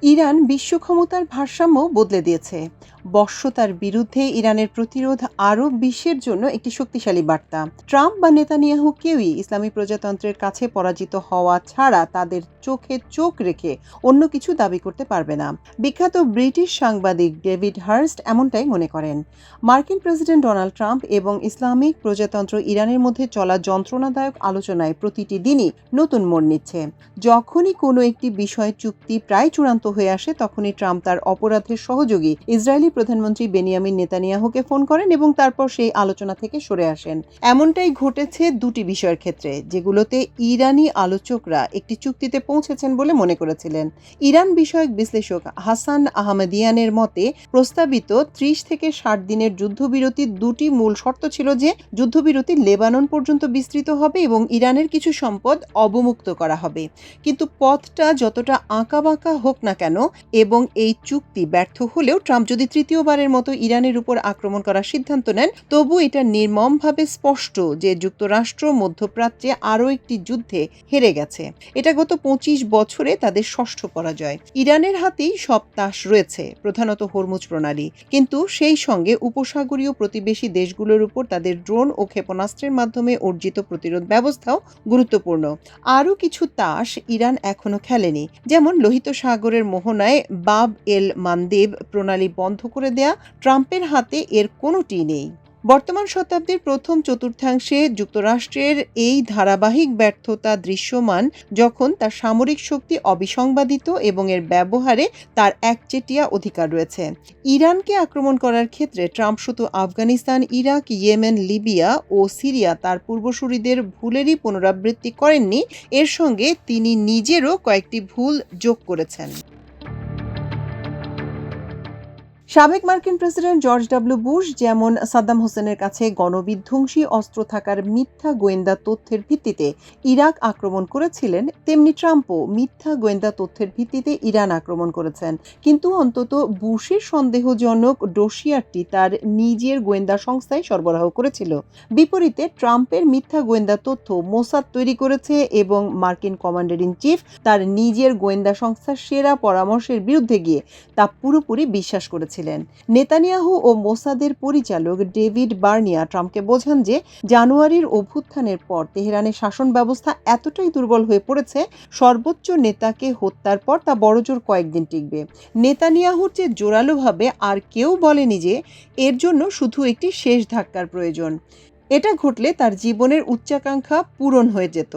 Iran বিশ্ব ক্ষমতার ভারসাম্য বদলে দিয়েছে। বশ্যতার বিরুদ্ধে ইরানের প্রতিরোধ আরব বিশ্বের জন্য একটি শক্তিশালী বার্তা। ট্রাম্প বা নেতানিয়াহু কেউই ইসলামী প্রজাতন্ত্রের কাছে পরাজিত হওয়া ছাড়া তাদের চোখে চোখ রেখে অন্য কিছু দাবি করতে পারবে না। বিখ্যাত ব্রিটিশ সাংবাদিক ডেভিড হার্স্ট এমনটাই মনে করেন। মার্কিন প্রেসিডেন্ট ডোনাল্ড ট্রাম্প এবং ইসলামিক প্রজাতন্ত্র ইরানের মধ্যে চলা যন্ত্রণাদায়ক আলোচনায় প্রতিটি দিনই নতুন মোড় নিচ্ছে। যখনই কোনো একটি বিষয় চুক্তি প্রায় চূড়ান্ত হয়ে আসে, তখনই ট্রাম্প তার অপরাধের সহযোগী ইসরায়েলি প্রধানমন্ত্রী বেনিয়ামিন নেতানিয়াহুকে ফোন করেন এবং তারপর সেই আলোচনা থেকে সরে আসেন। এমনটাই ঘটেছে দুটি বিষয়ের ক্ষেত্রে, যেগুলোতে ইরানি আলোচকরা একটি চুক্তিতে পৌঁছেছেন বলে মনে করেছিলেন। ইরান বিষয়ক বিশ্লেষক হাসান আহমেদিয়ানের মতে, প্রস্তাবিত ৩০ থেকে ৬০ দিনের যুদ্ধবিরতির দুটি মূল শর্ত ছিল যে যুদ্ধবিরতি লেবানন পর্যন্ত বিস্তৃত হবে এবং ইরানের কিছু সম্পদ অবমুক্ত করা হবে। কিন্তু পথটা যতটা আঁকাবাঁকা হোক না কেন এবং এই চুক্তি ব্যর্থ হলেও ট্রাম্প যদি তৃতীয়বারের মতো ইরানের উপর আক্রমণ করার সিদ্ধান্ত নেন, তবু এটা নির্মমভাবে স্পষ্ট যে যুক্তরাষ্ট্র মধ্যপ্রাচ্যে আরও একটি যুদ্ধে হেরে গেছে। এটা গত ২৫ বছরে তাদের ষষ্ঠ পরাজয়। ইরানের হাতেই সব তাস রয়েছে, প্রধানত হরমুজ প্রণালী, কিন্তু সেই সঙ্গে উপসাগরীয় প্রতিবেশী দেশগুলোর উপর তাদের ড্রোন ও ক্ষেপণাস্ত্রের মাধ্যমে অর্জিত প্রতিরোধ ব্যবস্থাও গুরুত্বপূর্ণ। আরও কিছু তাস ইরান এখনো খেলেনি, যেমন লোহিত সাগরের মোহনায় বাব এল মানদেব প্রণালী বন্ধ করে দেয়া। ট্রাম্পের হাতে এর কোনোটি নেই। বর্তমান শতাব্দীর প্রথম চতুর্থাংশে যুক্তরাষ্ট্রের এই ধারাবাহিক ব্যর্থতা দৃশ্যমান যখন তার সামরিক শক্তি অবিসংবাদিত এবং এর ব্যবহারে তার একচেটিয়া অধিকার রয়েছে। ইরানকে আক্রমণ করার ক্ষেত্রে ট্রাম্প শুধু আফগানিস্তান, ইরাক, ইয়েমেন, লিবিয়া ও সিরিয়া তার পূর্বসূরিদের ভুলেরই পুনরাবৃত্তি করেননি, এর সঙ্গে তিনি নিজেরও কয়েকটি ভুল যোগ করেছেন। সাবেক মার্কিন প্রেসিডেন্ট জর্জ ডব্লিউ বুশ যেমন সাদ্দাম হোসেনের কাছে গণবিধ্বংসী অস্ত্র থাকার মিথ্যা গোয়েন্দা তথ্যের ভিত্তিতে ইরাক আক্রমণ করেছিলেন, তেমনি ট্রাম্পও মিথ্যা গোয়েন্দা তথ্যের ভিত্তিতে ইরান আক্রমণ করেছেন। কিন্তু অন্তত বুশের সন্দেহজনক ডোসিয়ারটি তার নিজের গোয়েন্দা সংস্থায় সরবরাহ করেছিল। বিপরীতে ট্রাম্পের মিথ্যা গোয়েন্দা তথ্য মোসাদ তৈরি করেছে এবং মার্কিন কমান্ডার ইন চিফ তার নিজের গোয়েন্দা সংস্থার সেরা পরামর্শের বিরুদ্ধে গিয়ে তা পুরোপুরি বিশ্বাস করেছে। নেতানিয়াহু ও মোসাদের পরিচালক ডেভিড বার্নিয়া ট্রাম্পকে বোঝান যে জানুয়ারির অভ্যুত্থানের পর তেহরানের শাসন ব্যবস্থা এতটাই দুর্বল হয়ে পড়েছে, সর্বোচ্চ নেতাকে হত্যার পর তা বড়জোর কয়েকদিন টিকবে। নেতানিয়াহুর চেয়ে জোরালোভাবে আর কেউ বলেনি যে এর জন্য শুধু একটি শেষ ধাক্কার প্রয়োজন। এটা ঘটলে তার জীবনের উচ্চাকাঙ্ক্ষা পূরণ হয়ে যেত।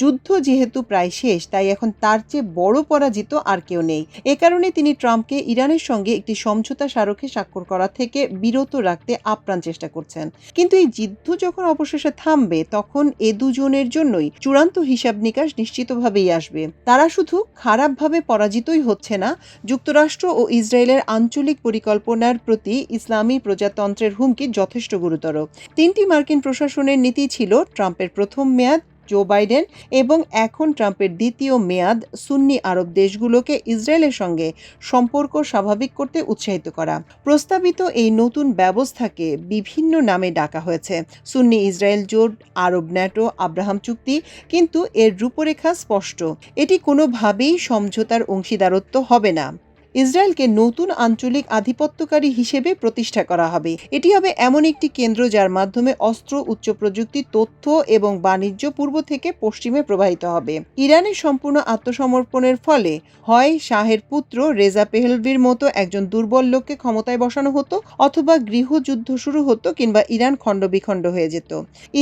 যুদ্ধ যেহেতু প্রায় শেষ, তাই এখন তার চেয়ে বড় পরাজিত আর কেউ নেই। এ কারণে তিনি ট্রাম্পকে ইরানের সঙ্গে একটি সমঝোতা স্মারকে স্বাক্ষর করা থেকে বিরত রাখতে আপ্রাণ চেষ্টা করছেন। কিন্তু এই যুদ্ধ যখন অবশেষে থামবে, তখন এ দুজনের জন্যই চূড়ান্ত হিসাব নিকাশ নিশ্চিতভাবেই আসবে। তারা শুধু খারাপভাবে পরাজিতই হচ্ছে না, যুক্তরাষ্ট্র ও ইসরায়েলের আঞ্চলিক পরিকল্পনার প্রতি ইসলামী প্রজাতন্ত্রের হুমকি যথেষ্ট গুরুতর। ৩টি মার্কিন প্রশাসনের নীতি ছিল ট্রাম্পের প্রথম মেয়াদ, জো বাইডেন, এবং এখন ট্রাম্পের দ্বিতীয় মেয়াদ সুন্নি আরব দেশগুলোকে ইসরায়েলের সঙ্গে সম্পর্ক স্বাভাবিক করতে উৎসাহিত করা। প্রস্তাবিত এই নতুন ব্যবস্থাকে বিভিন্ন নামে ডাকা হয়েছে: সুন্নি ইসরায়েল জোট, আরব ন্যাটো, আব্রাহাম চুক্তি। কিন্তু এর রূপরেখা স্পষ্ট, এটি কোনোভাবেই সমঝোতার অংশীদারত্ব হবে না। ইসরায়েলকে নতুন আঞ্চলিক আধিপত্যকারী হিসেবে প্রতিষ্ঠা করা হবে। এটি হবে এমন একটি কেন্দ্র যার মাধ্যমে অস্ত্র, উচ্চ প্রযুক্তি, তথ্য এবং বাণিজ্য পূর্ব থেকে পশ্চিমে প্রবাহিত হবে। ইরানের সম্পূর্ণ আত্মসমর্পণের ফলে হয় শাহের পুত্র রেজা পেহলভির মতো একজন দুর্বল লোককে ক্ষমতায় বসানো হতো, অথবা গৃহযুদ্ধ শুরু হতো, কিংবা ইরান খণ্ডবিখণ্ড হয়ে যেত।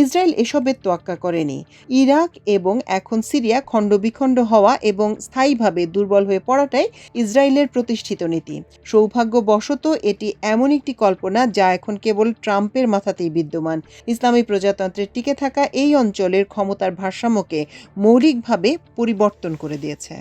ইসরায়েল এসবের তোয়াক্কা করেনি। ইরাক এবং এখন সিরিয়া খণ্ডবিখণ্ড হওয়া এবং স্থায়ীভাবে দুর্বল হয়ে পড়াটাই ইসরায়েলের প্রতিষ্ঠিত নীতি। সৌভাগ্যবশত এটি এমন একটি কল্পনা যা এখন কেবল ট্রাম্পের মাথাতেই বিদ্যমান। ইসলামী প্রজাতন্ত্রের টিকে থাকা এই অঞ্চলের ক্ষমতার ভারসাম্যকে মৌলিকভাবে পরিবর্তন করে দিয়েছে।